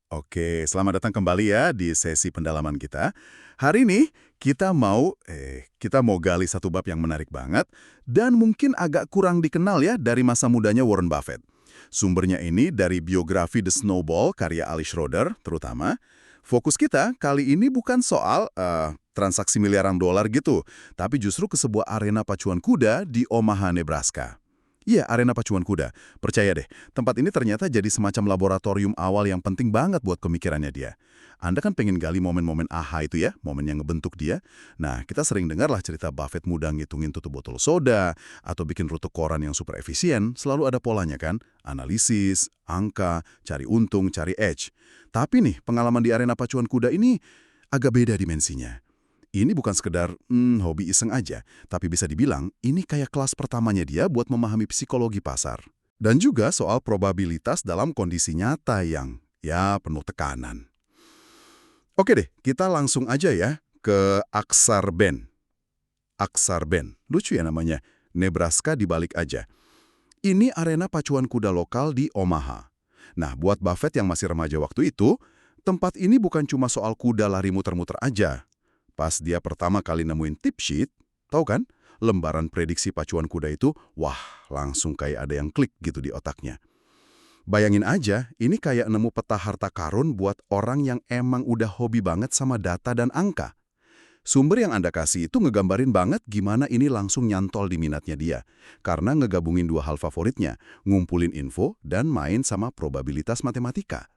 Oke, selamat datang kembali ya di sesi pendalaman kita. Hari ini kita mau gali satu bab yang menarik banget dan mungkin agak kurang dikenal ya dari masa mudanya Warren Buffett. Sumbernya ini dari biografi The Snowball karya Ali Schroeder terutama. Fokus kita kali ini bukan soal transaksi miliaran dolar gitu, tapi justru ke sebuah arena pacuan kuda di Omaha, Nebraska. Iya, arena pacuan kuda. Percaya deh, tempat ini ternyata jadi semacam laboratorium awal yang penting banget buat pemikirannya dia. Anda kan pengen gali momen-momen aha itu ya, momen yang ngebentuk dia. Nah, kita sering dengar lah cerita Buffett muda ngitungin tutup botol soda, atau bikin rute koran yang super efisien, selalu ada polanya kan? Analisis, angka, cari untung, cari edge. Tapi nih, pengalaman di arena pacuan kuda ini agak beda dimensinya. Ini bukan sekedar hobi iseng aja, tapi bisa dibilang ini kayak kelas pertamanya dia buat memahami psikologi pasar. Dan juga soal probabilitas dalam kondisi nyata yang, ya, penuh tekanan. Oke deh, kita langsung aja ya ke Aksar Ben. Aksar Ben, lucu ya namanya, Nebraska dibalik aja. Ini arena pacuan kuda lokal di Omaha. Nah, buat Buffett yang masih remaja waktu itu, tempat ini bukan cuma soal kuda lari muter-muter aja. Pas dia pertama kali nemuin tip sheet, tahu kan? Lembaran prediksi pacuan kuda itu, wah, langsung kayak ada yang klik gitu di otaknya. Bayangin aja, ini kayak nemu peta harta karun buat orang yang emang udah hobi banget sama data dan angka. Sumber yang Anda kasih itu ngegambarin banget gimana ini langsung nyantol di minatnya dia. Karena ngegabungin dua hal favoritnya, ngumpulin info dan main sama probabilitas matematika.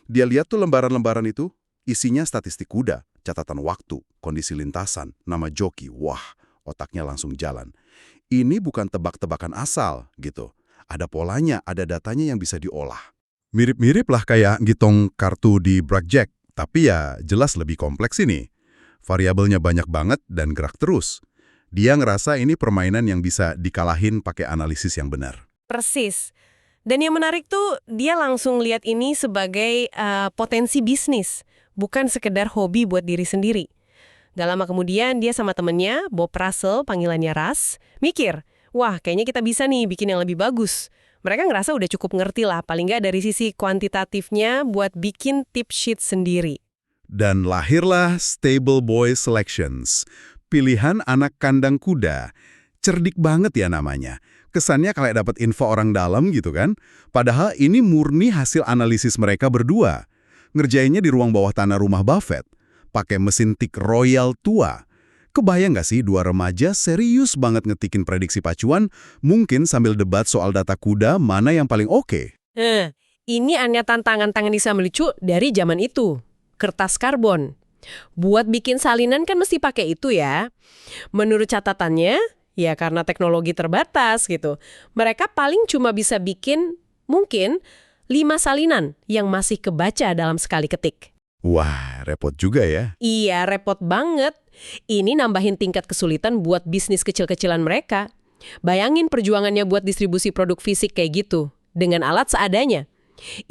Dia lihat tuh lembaran-lembaran itu, isinya statistik kuda, catatan waktu, kondisi lintasan, nama joki. Wah, otaknya langsung jalan. Ini bukan tebak-tebakan asal, gitu. Ada polanya, ada datanya yang bisa diolah. Mirip-mirip lah kayak ngitung kartu di blackjack, tapi ya jelas lebih kompleks ini. Variabelnya banyak banget dan gerak terus. Dia ngerasa ini permainan yang bisa dikalahin pakai analisis yang benar. Persis. Dan yang menarik tuh dia langsung lihat ini sebagai potensi bisnis, bukan sekedar hobi buat diri sendiri. Gak lama kemudian dia sama temennya, Bob Russell, panggilannya Ras, mikir, wah kayaknya kita bisa nih bikin yang lebih bagus. Mereka ngerasa udah cukup ngerti lah, paling nggak dari sisi kuantitatifnya buat bikin tip sheet sendiri. Dan lahirlah Stable Boy Selections, pilihan anak kandang kuda. Cerdik banget ya namanya. Kesannya kayak dapat info orang dalam gitu kan. Padahal ini murni hasil analisis mereka berdua. Ngerjainnya di ruang bawah tanah rumah Buffett. Pakai mesin tik Royal tua. Kebayang nggak sih dua remaja serius banget ngetikin prediksi pacuan, mungkin sambil debat soal data kuda mana yang paling oke? Ini hanya tantangan bisa melucu dari zaman itu. Kertas karbon. Buat bikin salinan kan mesti pakai itu ya. Menurut catatannya, ya karena teknologi terbatas gitu, mereka paling cuma bisa bikin mungkin 5 salinan yang masih kebaca dalam sekali ketik. Wah, repot juga ya. Iya, repot banget. Ini nambahin tingkat kesulitan buat bisnis kecil-kecilan mereka. Bayangin perjuangannya buat distribusi produk fisik kayak gitu, dengan alat seadanya.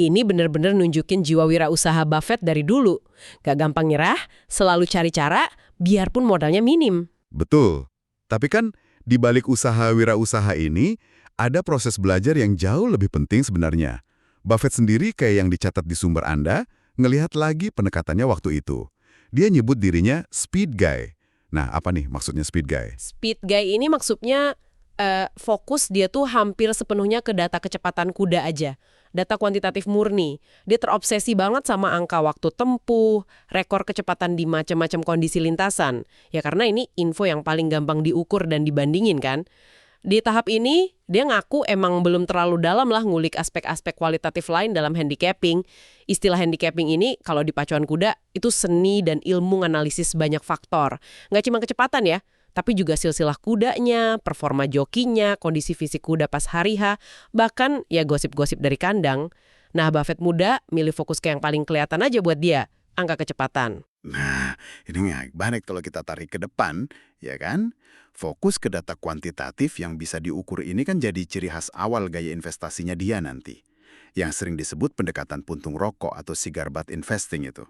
Ini bener-bener nunjukin jiwa wirausaha Buffett dari dulu. Gak gampang nyerah, selalu cari cara, biarpun modalnya minim. Betul. Tapi kan di balik usaha wirausaha ini, ada proses belajar yang jauh lebih penting sebenarnya. Buffett sendiri kayak yang dicatat di sumber Anda, ngelihat lagi pendekatannya waktu itu. Dia nyebut dirinya speed guy. Nah, apa nih maksudnya speed guy? Speed guy ini maksudnya fokus dia tuh hampir sepenuhnya ke data kecepatan kuda aja. Data kuantitatif murni. Dia terobsesi banget sama angka waktu tempuh, rekor kecepatan di macam-macam kondisi lintasan. Ya karena ini info yang paling gampang diukur dan dibandingin kan. Di tahap ini, dia ngaku emang belum terlalu dalam lah ngulik aspek-aspek kualitatif lain dalam handicapping. Istilah handicapping ini kalau di pacuan kuda itu seni dan ilmu analisis banyak faktor. Nggak cuma kecepatan ya, tapi juga silsilah kudanya, performa jokinya, kondisi fisik kuda pas hari H, bahkan ya gosip-gosip dari kandang. Nah, Buffett muda milih fokus ke yang paling kelihatan aja buat dia, angka kecepatan. Nah, ini menarik banget kalau kita tarik ke depan, ya kan? Fokus ke data kuantitatif yang bisa diukur ini kan jadi ciri khas awal gaya investasinya dia nanti. Yang sering disebut pendekatan puntung rokok atau cigar butt investing itu.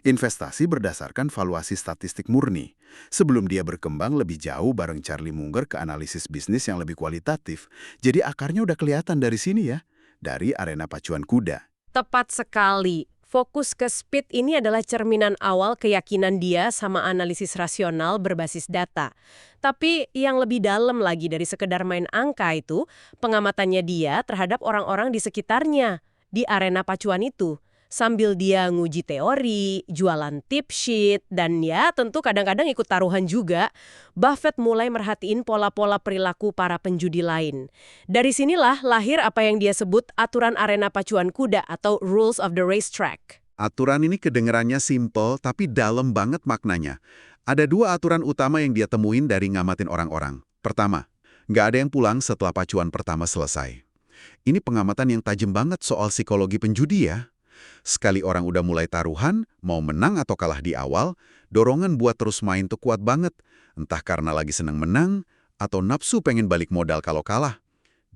Investasi berdasarkan valuasi statistik murni. Sebelum dia berkembang lebih jauh bareng Charlie Munger ke analisis bisnis yang lebih kualitatif. Jadi akarnya udah kelihatan dari sini ya, dari arena pacuan kuda. Tepat sekali. Fokus ke speed ini adalah cerminan awal keyakinan dia sama analisis rasional berbasis data. Tapi yang lebih dalam lagi dari sekedar main angka itu, pengamatannya dia terhadap orang-orang di sekitarnya, di arena pacuan itu. Sambil dia nguji teori, jualan tip sheet, dan ya tentu kadang-kadang ikut taruhan juga, Buffett mulai merhatiin pola-pola perilaku para penjudi lain. Dari sinilah lahir apa yang dia sebut aturan arena pacuan kuda atau rules of the racetrack. Aturan ini kedengerannya simple tapi dalam banget maknanya. Ada dua aturan utama yang dia temuin dari ngamatin orang-orang. Pertama, nggak ada yang pulang setelah pacuan pertama selesai. Ini pengamatan yang tajam banget soal psikologi penjudi ya. Sekali orang udah mulai taruhan, mau menang atau kalah di awal, dorongan buat terus main tuh kuat banget. Entah karena lagi seneng menang, atau nafsu pengen balik modal kalau kalah.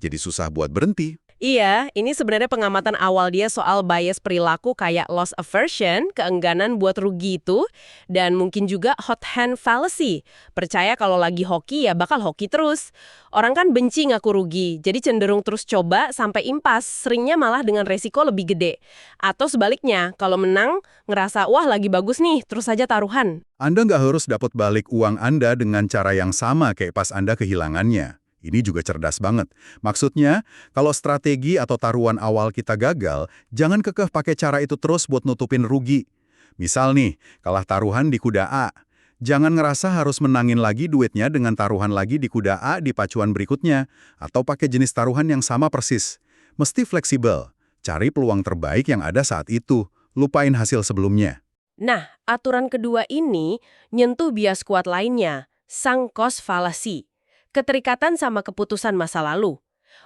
Jadi susah buat berhenti. Iya, ini sebenarnya pengamatan awal dia soal bias perilaku kayak loss aversion, keengganan buat rugi itu, dan mungkin juga hot hand fallacy. Percaya kalau lagi hoki ya bakal hoki terus. Orang kan benci ngaku rugi, jadi cenderung terus coba sampai impas, seringnya malah dengan resiko lebih gede. Atau sebaliknya, kalau menang, ngerasa wah lagi bagus nih, terus saja taruhan. Anda nggak harus dapat balik uang Anda dengan cara yang sama kayak pas Anda kehilangannya. Ini juga cerdas banget. Maksudnya, kalau strategi atau taruhan awal kita gagal, jangan kekeh pakai cara itu terus buat nutupin rugi. Misal nih, kalah taruhan di kuda A. Jangan ngerasa harus menangin lagi duitnya dengan taruhan lagi di kuda A di pacuan berikutnya, atau pakai jenis taruhan yang sama persis. Mesti fleksibel. Cari peluang terbaik yang ada saat itu. Lupain hasil sebelumnya. Nah, aturan kedua ini nyentuh bias kuat lainnya, sunk cost fallacy. Keterikatan sama keputusan masa lalu.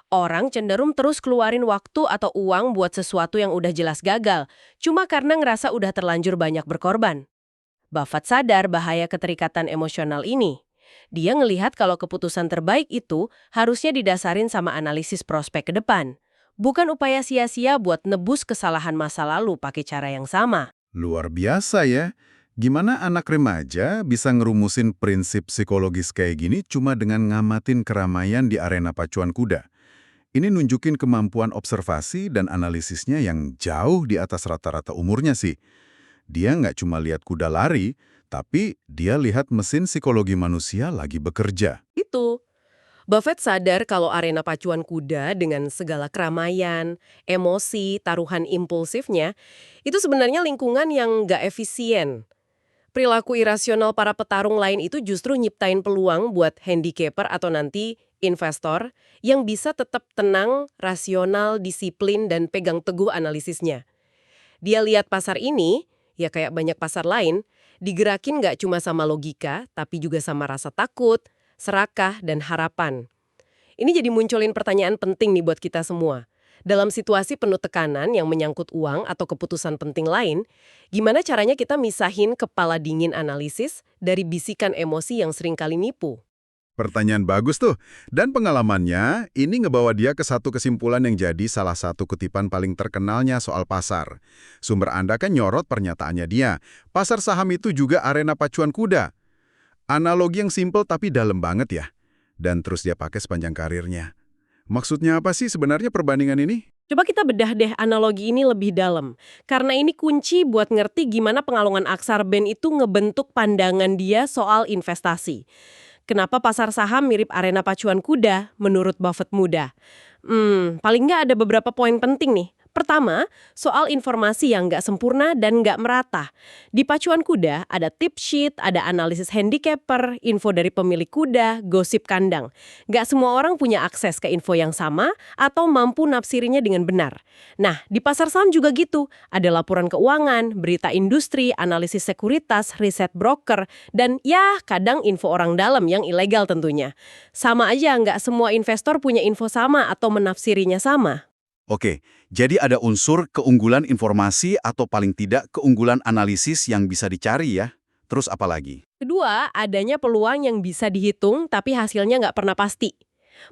Orang cenderung terus keluarin waktu atau uang buat sesuatu yang udah jelas gagal, cuma karena ngerasa udah terlanjur banyak berkorban. Buffett sadar bahaya keterikatan emosional ini. Dia ngelihat kalau keputusan terbaik itu harusnya didasarin sama analisis prospek ke depan. Bukan upaya sia-sia buat nebus kesalahan masa lalu pakai cara yang sama. Luar biasa ya. Gimana anak remaja bisa ngerumusin prinsip psikologis kayak gini cuma dengan ngamatin keramaian di arena pacuan kuda? Ini nunjukin kemampuan observasi dan analisisnya yang jauh di atas rata-rata umurnya sih. Dia nggak cuma lihat kuda lari, tapi dia lihat mesin psikologi manusia lagi bekerja. Itu. Buffett sadar kalau arena pacuan kuda dengan segala keramaian, emosi, taruhan impulsifnya, itu sebenarnya lingkungan yang nggak efisien. Perilaku irasional para petarung lain itu justru nyiptain peluang buat handicapper atau nanti investor yang bisa tetap tenang, rasional, disiplin, dan pegang teguh analisisnya. Dia lihat pasar ini, ya kayak banyak pasar lain, digerakin nggak cuma sama logika, tapi juga sama rasa takut, serakah, dan harapan. Ini jadi munculin pertanyaan penting nih buat kita semua. Dalam situasi penuh tekanan yang menyangkut uang atau keputusan penting lain, gimana caranya kita misahin kepala dingin analisis dari bisikan emosi yang seringkali nipu? Pertanyaan bagus tuh. Dan pengalamannya, ini ngebawa dia ke satu kesimpulan yang jadi salah satu kutipan paling terkenalnya soal pasar. Sumber Anda kan nyorot pernyataannya dia. Pasar saham itu juga arena pacuan kuda. Analogi yang simpel tapi dalam banget ya. Dan terus dia pakai sepanjang karirnya. Maksudnya apa sih sebenarnya perbandingan ini? Coba kita bedah deh analogi ini lebih dalam. Karena ini kunci buat ngerti gimana pengalungan Aksar Ben itu ngebentuk pandangan dia soal investasi. Kenapa pasar saham mirip arena pacuan kuda menurut Buffett muda? Paling nggak ada beberapa poin penting nih. Pertama, soal informasi yang nggak sempurna dan nggak merata. Di pacuan kuda ada tip sheet, ada analisis handicapper, info dari pemilik kuda, gosip kandang. Nggak semua orang punya akses ke info yang sama atau mampu nafsirinya dengan benar. Nah, di pasar saham juga gitu. Ada laporan keuangan, berita industri, analisis sekuritas, riset broker, dan ya kadang info orang dalam yang ilegal tentunya. Sama aja nggak semua investor punya info sama atau menafsirinya sama. Oke, jadi ada unsur keunggulan informasi atau paling tidak keunggulan analisis yang bisa dicari ya. Terus apa lagi? Kedua, adanya peluang yang bisa dihitung tapi hasilnya nggak pernah pasti.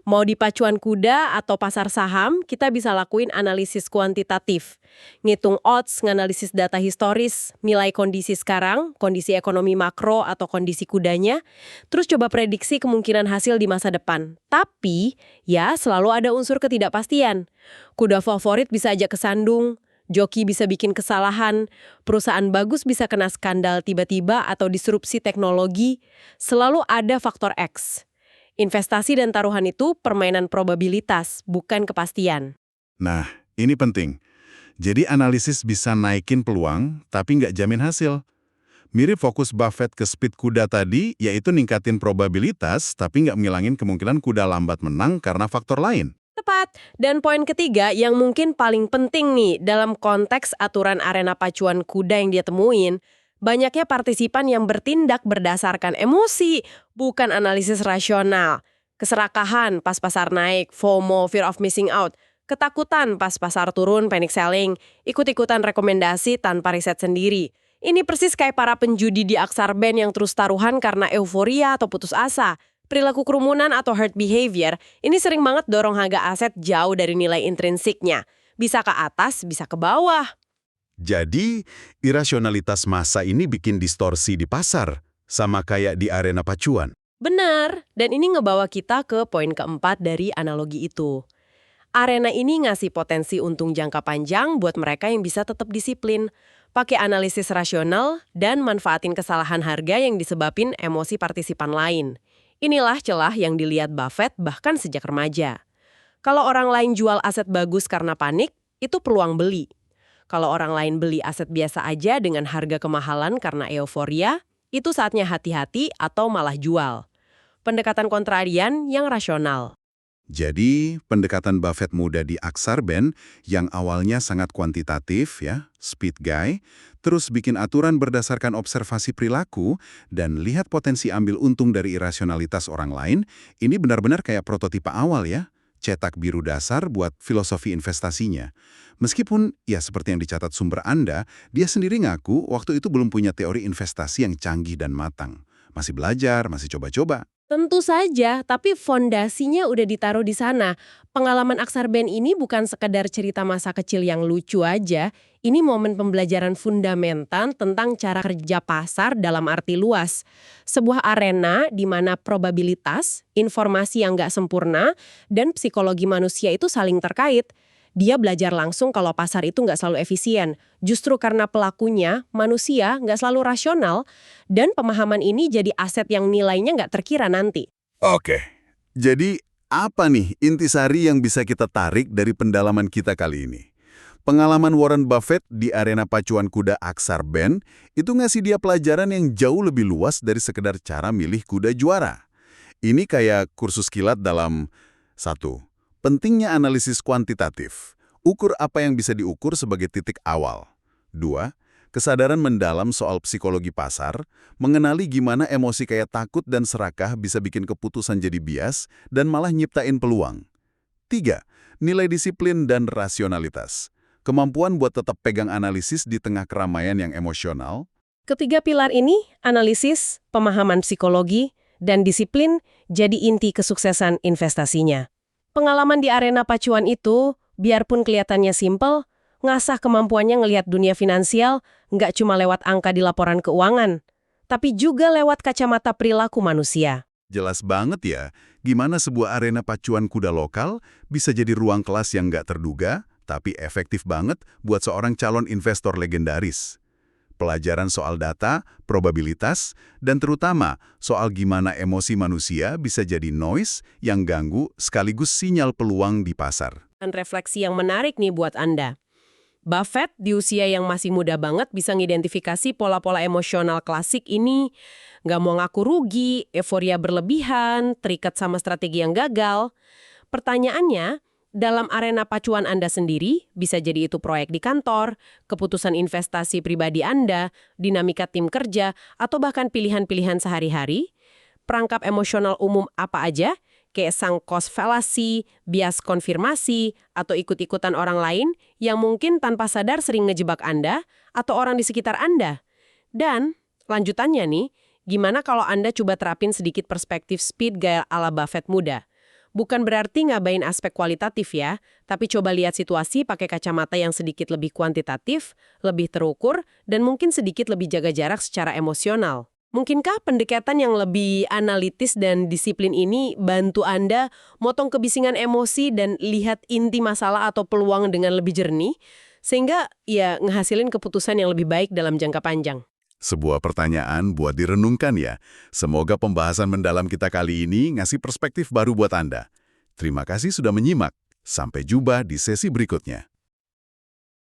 Mau di pacuan kuda atau pasar saham, kita bisa lakuin analisis kuantitatif. Ngitung odds, nganalisis data historis, nilai kondisi sekarang, kondisi ekonomi makro atau kondisi kudanya, terus coba prediksi kemungkinan hasil di masa depan. Tapi, ya selalu ada unsur ketidakpastian. Kuda favorit bisa aja kesandung, joki bisa bikin kesalahan, perusahaan bagus bisa kena skandal tiba-tiba atau disrupsi teknologi. Selalu ada faktor X. Investasi dan taruhan itu permainan probabilitas, bukan kepastian. Nah, ini penting. Jadi analisis bisa naikin peluang, tapi nggak jamin hasil. Mirip fokus Buffett ke speed kuda tadi, yaitu ningkatin probabilitas, tapi nggak ngilangin kemungkinan kuda lambat menang karena faktor lain. Tepat. Dan poin ketiga yang mungkin paling penting nih dalam konteks aturan arena pacuan kuda yang dia temuin, banyaknya partisipan yang bertindak berdasarkan emosi, bukan analisis rasional. Keserakahan pas pasar naik, FOMO, fear of missing out, ketakutan pas pasar turun, panic selling, ikut-ikutan rekomendasi tanpa riset sendiri. Ini persis kayak para penjudi di Aksarben yang terus taruhan karena euforia atau putus asa. Perilaku kerumunan atau herd behavior ini sering banget dorong harga aset jauh dari nilai intrinsiknya. Bisa ke atas, bisa ke bawah. Jadi, irasionalitas massa ini bikin distorsi di pasar, sama kayak di arena pacuan. Benar, dan ini ngebawa kita ke poin keempat dari analogi itu. Arena ini ngasih potensi untung jangka panjang buat mereka yang bisa tetap disiplin, pakai analisis rasional, dan manfaatin kesalahan harga yang disebabin emosi partisipan lain. Inilah celah yang dilihat Buffett bahkan sejak remaja. Kalau orang lain jual aset bagus karena panik, itu peluang beli. Kalau orang lain beli aset biasa aja dengan harga kemahalan karena euforia, itu saatnya hati-hati atau malah jual. Pendekatan kontrarian yang rasional. Jadi, pendekatan Buffett muda di Aksarben yang awalnya sangat kuantitatif ya, speed guy, terus bikin aturan berdasarkan observasi perilaku dan lihat potensi ambil untung dari irasionalitas orang lain, ini benar-benar kayak prototipe awal ya, cetak biru dasar buat filosofi investasinya. Meskipun, ya seperti yang dicatat sumber Anda, dia sendiri ngaku waktu itu belum punya teori investasi yang canggih dan matang. Masih belajar, masih coba-coba. Tentu saja, tapi fondasinya udah ditaruh di sana. Pengalaman Aksarben ini bukan sekedar cerita masa kecil yang lucu aja. Ini momen pembelajaran fundamental tentang cara kerja pasar dalam arti luas. Sebuah arena di mana probabilitas, informasi yang nggak sempurna, dan psikologi manusia itu saling terkait. Dia belajar langsung kalau pasar itu nggak selalu efisien. Justru karena pelakunya, manusia, nggak selalu rasional, dan pemahaman ini jadi aset yang nilainya nggak terkira nanti. Oke, jadi apa nih intisari yang bisa kita tarik dari pendalaman kita kali ini? Pengalaman Warren Buffett di arena pacuan kuda Aksarben itu ngasih dia pelajaran yang jauh lebih luas dari sekedar cara milih kuda juara. Ini kayak kursus kilat dalam 1. Pentingnya analisis kuantitatif. Ukur apa yang bisa diukur sebagai titik awal. 2. Kesadaran mendalam soal psikologi pasar, mengenali gimana emosi kayak takut dan serakah bisa bikin keputusan jadi bias dan malah nyiptain peluang. 3. Nilai disiplin dan rasionalitas. Kemampuan buat tetap pegang analisis di tengah keramaian yang emosional. Ketiga pilar ini, analisis, pemahaman psikologi, dan disiplin, jadi inti kesuksesan investasinya. Pengalaman di arena pacuan itu, biarpun kelihatannya simpel, ngasah kemampuannya ngelihat dunia finansial nggak cuma lewat angka di laporan keuangan, tapi juga lewat kacamata perilaku manusia. Jelas banget ya, gimana sebuah arena pacuan kuda lokal bisa jadi ruang kelas yang nggak terduga, tapi efektif banget buat seorang calon investor legendaris. Pelajaran soal data, probabilitas, dan terutama soal gimana emosi manusia bisa jadi noise yang ganggu sekaligus sinyal peluang di pasar. Dan refleksi yang menarik nih buat Anda. Buffett di usia yang masih muda banget bisa ngidentifikasi pola-pola emosional klasik ini. Nggak mau ngaku rugi, euforia berlebihan, terikat sama strategi yang gagal. Pertanyaannya, dalam arena pacuan Anda sendiri, bisa jadi itu proyek di kantor, keputusan investasi pribadi Anda, dinamika tim kerja, atau bahkan pilihan-pilihan sehari-hari, perangkap emosional umum apa aja, kayak sunk cost fallacy, bias konfirmasi, atau ikut-ikutan orang lain yang mungkin tanpa sadar sering ngejebak Anda atau orang di sekitar Anda. Dan, lanjutannya nih, gimana kalau Anda coba terapin sedikit perspektif speed gaya ala Buffett muda? Bukan berarti ngabain aspek kualitatif ya, tapi coba lihat situasi pakai kacamata yang sedikit lebih kuantitatif, lebih terukur, dan mungkin sedikit lebih jaga jarak secara emosional. Mungkinkah pendekatan yang lebih analitis dan disiplin ini bantu Anda motong kebisingan emosi dan lihat inti masalah atau peluang dengan lebih jernih? Sehingga ya ngehasilin keputusan yang lebih baik dalam jangka panjang. Sebuah pertanyaan buat direnungkan ya. Semoga pembahasan mendalam kita kali ini ngasih perspektif baru buat Anda. Terima kasih sudah menyimak. Sampai jumpa di sesi berikutnya.